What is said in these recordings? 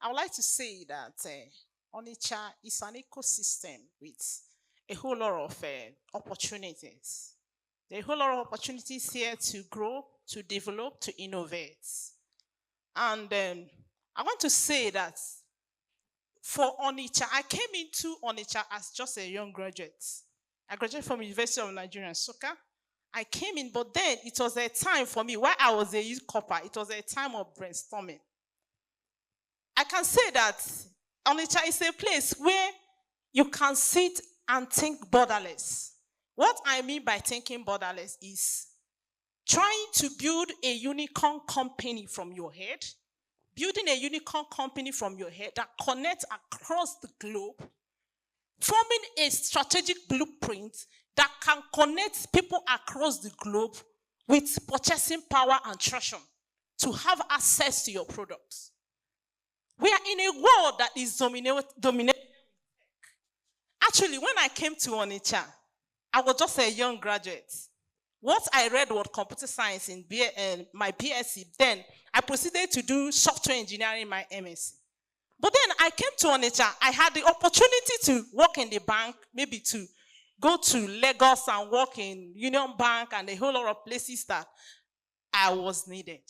I would like to say that Onitsha is an ecosystem with a whole lot of opportunities. There are a whole lot of opportunities here to grow, to develop, to innovate. And I want to say that for Onitsha, I came into Onitsha as just a young graduate. I graduated from University of Nigeria, Soka. I came in, but then it was a time for me, while I was a youth corper, it was a time of brainstorming. I can say that Onitsha is a place where you can sit and think borderless. What I mean by thinking borderless is trying to build a unicorn company from your head, building a unicorn company from your head that connects across the globe, forming a strategic blueprint that can connect people across the globe with purchasing power and traction to have access to your products. We are in a world that is dominated. Actually, when I came to Onitsha, I was just a young graduate. What I read was computer science in my BSc. Then I proceeded to do software engineering in my MSc. But then I came to Onitsha. I had the opportunity to work in the bank, maybe to go to Lagos and work in Union Bank and a whole lot of places that I was needed.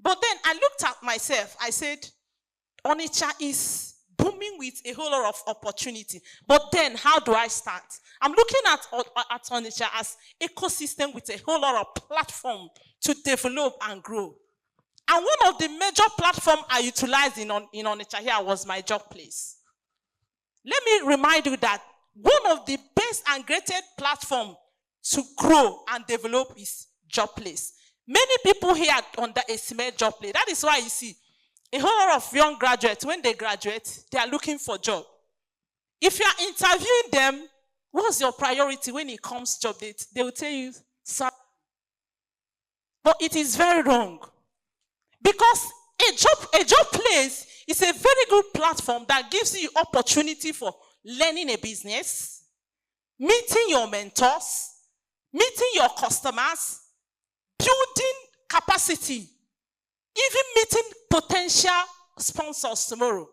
But then I looked at myself. I said, Onitsha is booming with a whole lot of opportunity. But then how do I start? I'm looking at Onitsha as ecosystem with a whole lot of platform to develop and grow. And one of the major platforms I utilized in Onitsha here was my job place. Let me remind you that one of the best and greatest platforms to grow and develop is job place. Many people here underestimate job place. That is why you see a whole lot of young graduates, when they graduate, they are looking for job. If you are interviewing them, what's your priority when it comes to job date? They will tell you, sir. But it is very wrong. Because a job place is a very good platform that gives you opportunity for learning a business, meeting your mentors, meeting your customers, building capacity, even meeting potential sponsors tomorrow.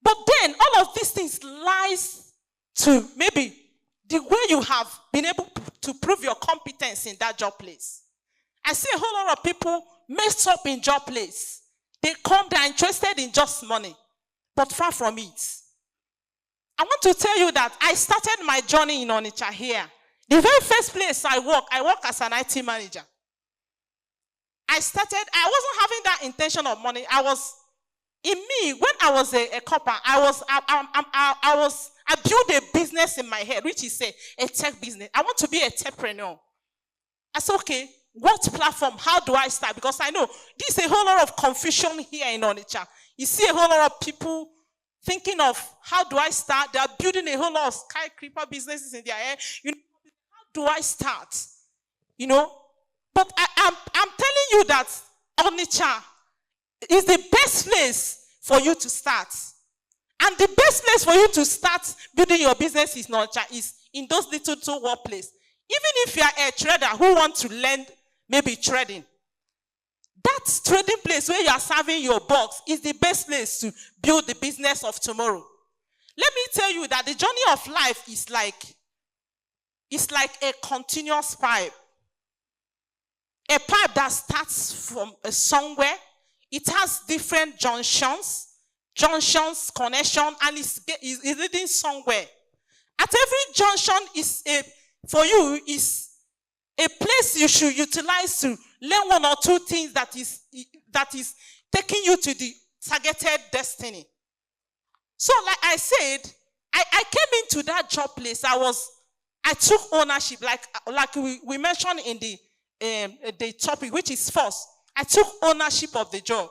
But then all of these things lies to maybe the way you have been able to prove your competence in that job place. I see a whole lot of people messed up in job place. They're interested in just money, but far from it. I want to tell you that I started my journey in Onitsha here. The very first place I work as an IT manager. I wasn't having that intention of money. When I was a copper, I built a business in my head, which is a tech business. I want to be a techpreneur. I said, okay, what platform? How do I start? Because I know there's a whole lot of confusion here in Onitsha. You see a whole lot of people thinking of how do I start? They are building a whole lot of skyscraper businesses in their head. How do I start? But I'm telling you that Onitsha is the best place for you to start. And the best place for you to start building your business in Onitsha is in those little workplaces. Even if you are a trader who wants to learn maybe trading, that trading place where you are serving your box is the best place to build the business of tomorrow. Let me tell you that the journey of life is like a continuous pipe. A pipe that starts from somewhere. It has different junctions, connection, and it's leading somewhere. At every junction is for you is a place you should utilize to learn one or two things that is taking you to the targeted destiny. So like I said, I came into that job place. I took ownership, like we mentioned in the topic, which is first. I took ownership of the job.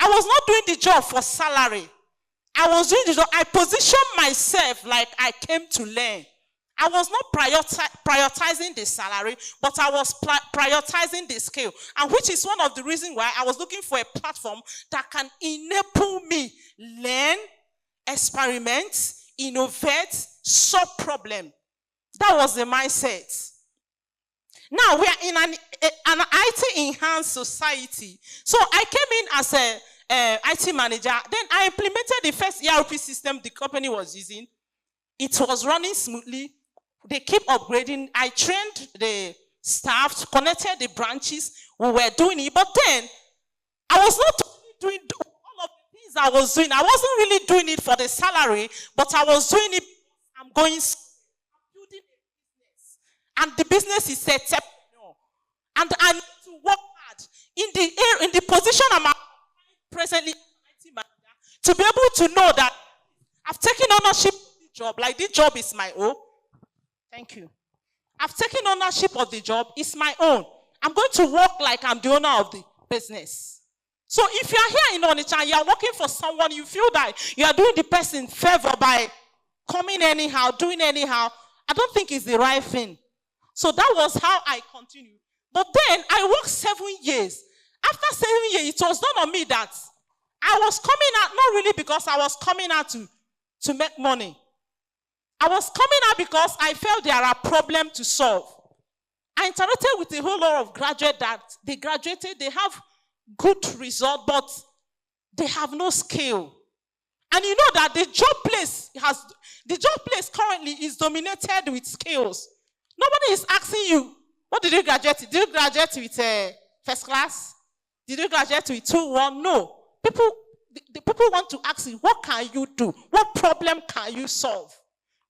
I was not doing the job for salary. I was doing the job. I positioned myself like I came to learn. I was not prioritizing the salary, but I was prioritizing the skill. And which is one of the reasons why I was looking for a platform that can enable me learn, experiment, innovate, solve problems. That was the mindset. Now we are in an IT enhanced society. So I came in IT manager. Then I implemented the first ERP system the company was using. It was running smoothly. They keep upgrading. I trained the staff, connected the branches. We were doing it. But then, I was not doing all of the things I was doing. I wasn't really doing it for the salary, but I was doing it. I'm building a business. And the business is set up. And I need to work hard in the position I'm presently to be able to know that I've taken ownership of the job. Like this job is my own. Thank you. I've taken ownership of the job. It's my own. I'm going to work like I'm the owner of the business. So if you are here in Onitsha and you are working for someone, you feel that you are doing the person favor by coming anyhow, doing anyhow, I don't think it's the right thing. So that was how I continued. But then I worked 7 years. After 7 years, it was done on me that I was coming out, not really because I was coming out to make money. I was coming out because I felt there are problems to solve. I interacted with a whole lot of graduates that they graduated, they have good results, but they have no skill. And you know that the job place currently is dominated with skills. Nobody is asking you, what did you graduate with? Did you graduate with first class? Did you graduate with 2-1? No. The people want to ask you, what can you do? What problem can you solve?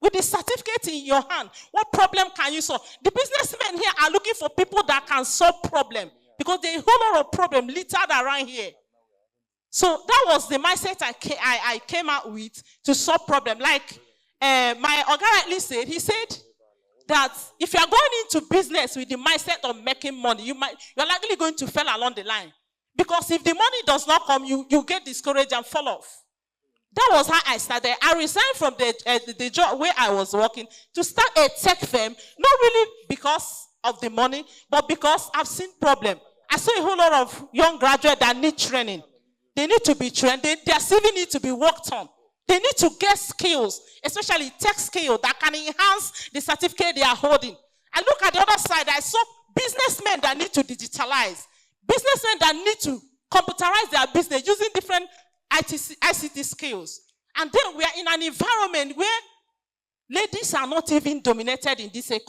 With the certificate in your hand, what problem can you solve? The businessmen here are looking for people that can solve problems because there are a whole lot of problems littered around here. So that was the mindset I came out with to solve problems. Like my Oga rightly said, he said that if you are going into business with the mindset of making money, you're likely going to fail along the line. Because if the money does not come, you get discouraged and fall off. That was how I started. I resigned from the job where I was working to start a tech firm, not really because of the money, but because I've seen problems. I saw a whole lot of young graduates that need training. They need to be trained. Their CV need to be worked on. They need to get skills, especially tech skills that can enhance the certificate they are holding. I look at the other side, I saw businessmen that need to digitalize, businessmen that need to computerize their business using different ICT skills. And then we are in an environment where ladies are not even dominated in this ecosystem.